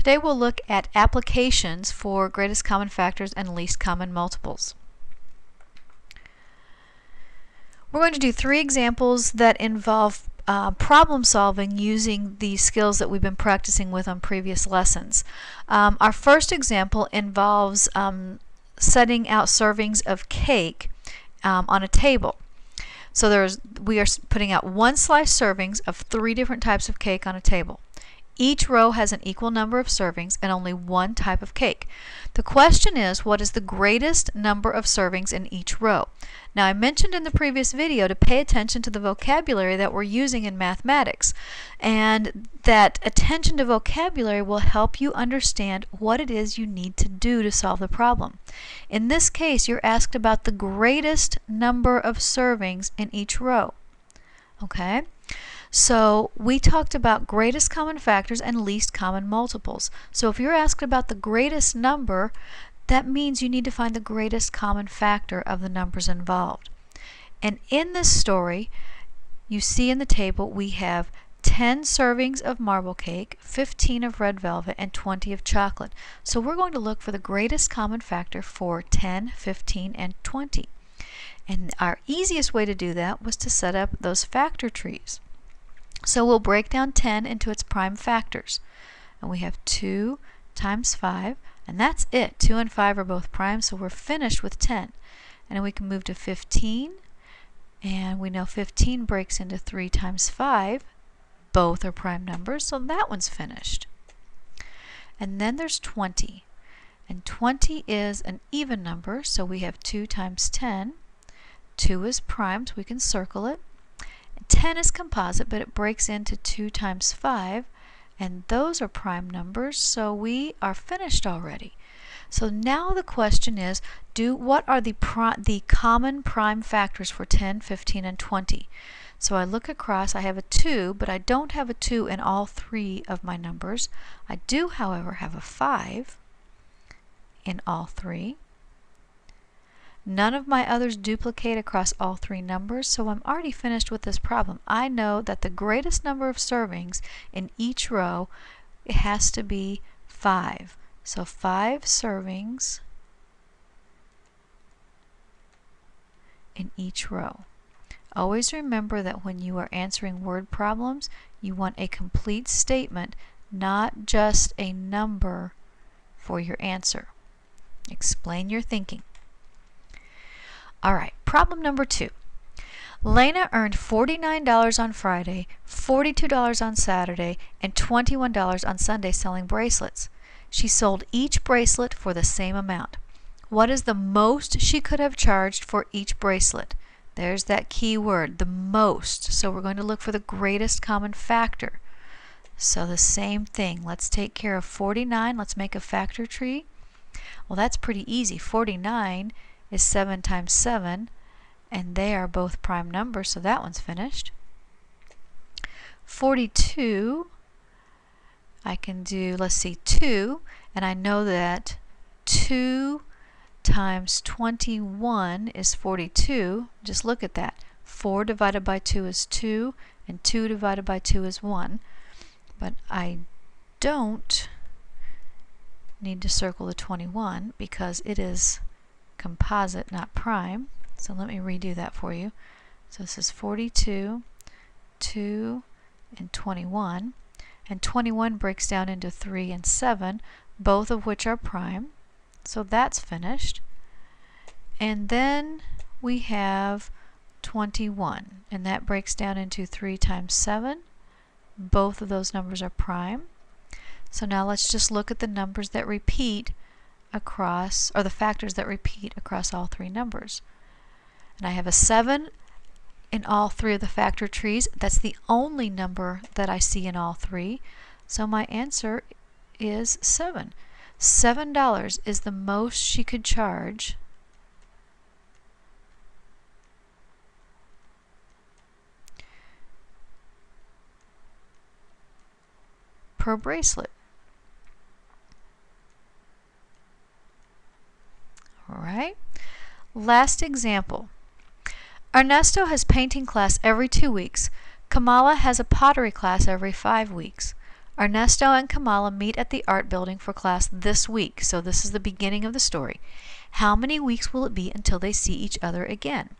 Today we'll look at applications for greatest common factors and least common multiples. We're going to do 3 examples that involve problem solving using the skills that we've been practicing with on previous lessons. Our first example involves setting out servings of cake on a table. So we are putting out 1 slice servings of 3 different types of cake on a table. Each row has an equal number of servings and only 1 type of cake. The question is, what is the greatest number of servings in each row? Now, I mentioned in the previous video to pay attention to the vocabulary that we're using in mathematics, and that attention to vocabulary will help you understand what it is you need to do to solve the problem. In this case, you're asked about the greatest number of servings in each row. Okay? So we talked about greatest common factors and least common multiples. So if you're asked about the greatest number, that means you need to find the greatest common factor of the numbers involved. And in this story, you see in the table we have 10 servings of marble cake, 15 of red velvet, and 20 of chocolate. So we're going to look for the greatest common factor for 10, 15, and 20. And our easiest way to do that was to set up those factor trees. So we'll break down 10 into its prime factors. And we have 2 times 5, and that's it. 2 and 5 are both prime, so we're finished with 10. And then we can move to 15, and we know 15 breaks into 3 times 5. Both are prime numbers, so that one's finished. And then there's 20. And 20 is an even number, so we have 2 times 10. 2 is prime, so we can circle it. 10 is composite, but it breaks into 2 times 5, and those are prime numbers, so we are finished already. So now the question is, what are the common prime factors for 10, 15, and 20? So I look across, I have a 2, but I don't have a 2 in all 3 of my numbers. I do, however, have a 5 in all 3. None of my others duplicate across all 3 numbers, so I'm already finished with this problem. I know that the greatest number of servings in each row, it has to be 5. So 5 servings in each row. Always remember that when you are answering word problems, you want a complete statement, not just a number for your answer. Explain your thinking. Alright, problem number 2. Lena earned $49 on Friday, $42 on Saturday, and $21 on Sunday selling bracelets. She sold each bracelet for the same amount. What is the most she could have charged for each bracelet? There's that key word, the most. So we're going to look for the greatest common factor. So the same thing. Let's take care of 49. Let's make a factor tree. Well, that's pretty easy. 49 is 7 times 7, and they are both prime numbers, so that one's finished. 42, I can do, let's see, 2, and I know that 2 times 21 is 42. Just look at that. 4 divided by 2 is 2, and 2 divided by 2 is 1. But I don't need to circle the 21 because it is composite, not prime. So let me redo that for you. So this is 42, 2, and 21. And 21 breaks down into 3 and 7, both of which are prime. So that's finished. And then we have 21, and that breaks down into 3 times 7. Both of those numbers are prime. So now let's just look at the numbers that repeat across, or the factors that repeat across all 3 numbers. And I have a 7 in all 3 of the factor trees. That's the only number that I see in all 3. So my answer is 7. $7 is the most she could charge per bracelet. Alright, last example. Ernesto has painting class every 2 weeks. Kamala has a pottery class every 5 weeks. Ernesto and Kamala meet at the art building for class this week. So this is the beginning of the story. How many weeks will it be until they see each other again?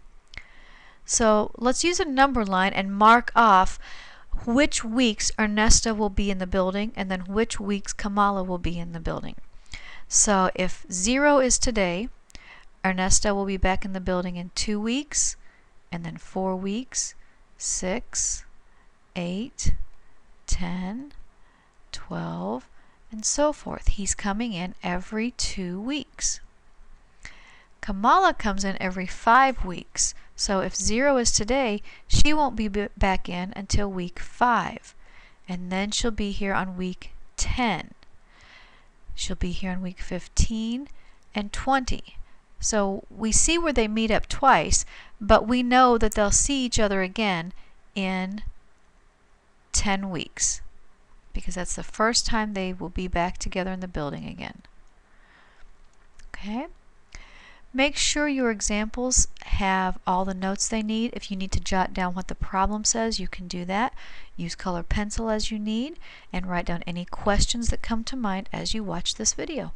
So let's use a number line and mark off which weeks Ernesto will be in the building and then which weeks Kamala will be in the building. So if 0 is today, Ernesto will be back in the building in 2 weeks, and then 4 weeks, 6, 8, 10, 12, and so forth. He's coming in every 2 weeks. Kamala comes in every 5 weeks. So if 0 is today, she won't be back in until week 5. And then she'll be here on week 10. She'll be here on week 15 and 20. So we see where they meet up twice, but we know that they'll see each other again in 10 weeks, because that's the first time they will be back together in the building again. Okay? Make sure your examples have all the notes they need. If you need to jot down what the problem says, you can do that. Use color pencil as you need, and write down any questions that come to mind as you watch this video.